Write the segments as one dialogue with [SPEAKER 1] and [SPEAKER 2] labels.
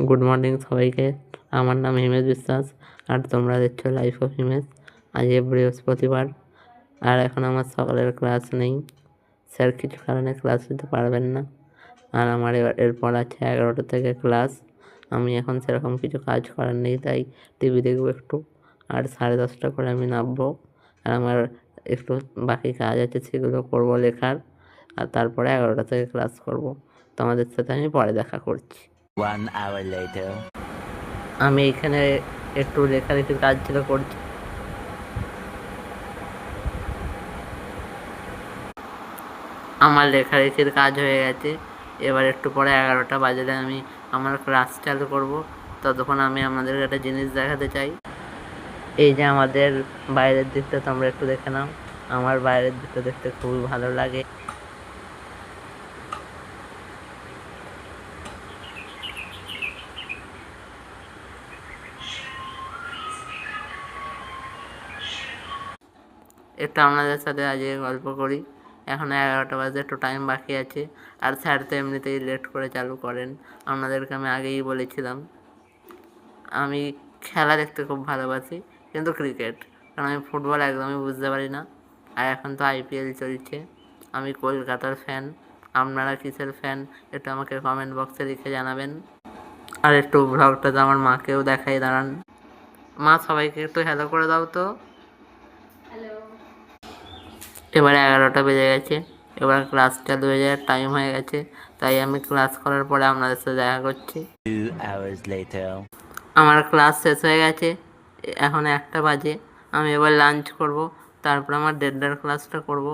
[SPEAKER 1] Good morning সবাইকে। আমার নাম হিমেশ বিশ্বাস আর তোমরা দেখছো লাইফ অফ হিমেশ। আজ বৃহস্পতিবার আর এখন আমার সকালের ক্লাস নেই, স্যার কিছু কারণে ক্লাস নিতে পারবেন না। আর আমার এরপর আছে 11টা থেকে ক্লাস। আমি এখন সেরকম কিছু কাজ করার নেই, তাই টিভি দেখবো একটু, আর 10:30 করে আমি নামবো। আর আমার একটু বাকি কাজ আছে, সেগুলো করবো লেখার, আর তারপরে 11টা থেকে ক্লাস করবো। তোমাদের সাথে আমি পরে দেখা করছি।
[SPEAKER 2] 1 hour later.
[SPEAKER 1] আমি এখানে একটু লেখালেখির কাজ ছিল করছি। আমার লেখালেখির কাজ হয়ে গেছে। এবার একটু পরে 11টা বাজলে আমি আমার ক্লাস চালু করব। ততক্ষণ আমি আপনাদেরকে একটা জিনিস দেখাতে চাই। এই যে আমাদের বাইরের দিকটা তোমরা একটু দেখে নাও। আমার বাইরের দিকটা দেখতে খুবই ভালো লাগে। একটু আপনাদের সাথে আজকে গল্প করি। এখন 11টা বাজে, একটু টাইম বাকি আছে। আর স্যার তো এমনিতেই লেট করে চালু করেন, আপনাদেরকে আমি আগেই বলেছিলাম। আমি খেলা দেখতে খুব ভালোবাসি, কিন্তু ক্রিকেট, কারণ আমি ফুটবল একদমই বুঝতে পারি না। আর এখন তো IPL চলছে। আমি কলকাতার ফ্যান। আপনারা কিসের ফ্যান একটু আমাকে কমেন্ট বক্সে লিখে জানাবেন। আর একটু ব্লগটা তো আমার মাকেও দেখাই, দাঁড়ান। মা, সবাইকে একটু হ্যালো করে দাও তো। এবার 11টা বেজে গেছে, এবার ক্লাস চালু হয়ে যাওয়ার টাইম হয়ে গেছে, তাই আমি ক্লাস করার পরে আপনাদের সাথে দেখা করছি।
[SPEAKER 2] 2 hours later.
[SPEAKER 1] আমার ক্লাস শেষ হয়ে গেছে, এখন 1টা বাজে। আমি এবার লাঞ্চ করব, তারপর আমার 1:30টার ক্লাসটা করব।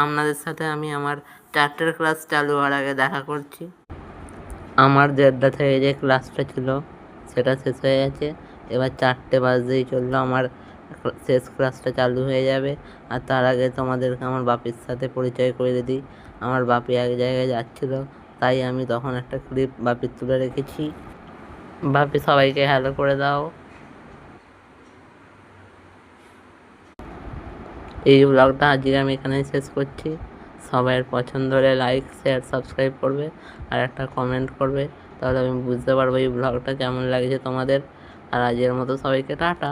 [SPEAKER 1] আপনাদের সাথে আমি আমার 4টের ক্লাস চালু হওয়ার আগে দেখা করছি। আমার 1:30টা থেকে যে ক্লাসটা ছিল সেটা শেষ হয়ে গেছে। এবার 4টে বাজতেই চললো, আমার শেষ ক্লাসটা চালু হয়ে যাবে। আর তার আগে তোমাদেরকে আমার বাপির সাথে পরিচয় করে দিই। আমার বাপি এক জায়গায় যাচ্ছিল, তাই আমি তখন একটা ক্লিপ বাপির তুলে রেখেছি। বাপি, সবাইকে হ্যালো করে দাও। এই ব্লগটা আজকে আমি এখানেই শেষ করছি। সবাইয়ের পছন্দ হলে লাইক, শেয়ার, সাবস্ক্রাইব করবে আর একটা কমেন্ট করবে, তাহলে আমি বুঝতে পারবো এই ব্লগটা কেমন লাগছে তোমাদের। আর আজকের মতো সবাইকে টাটা।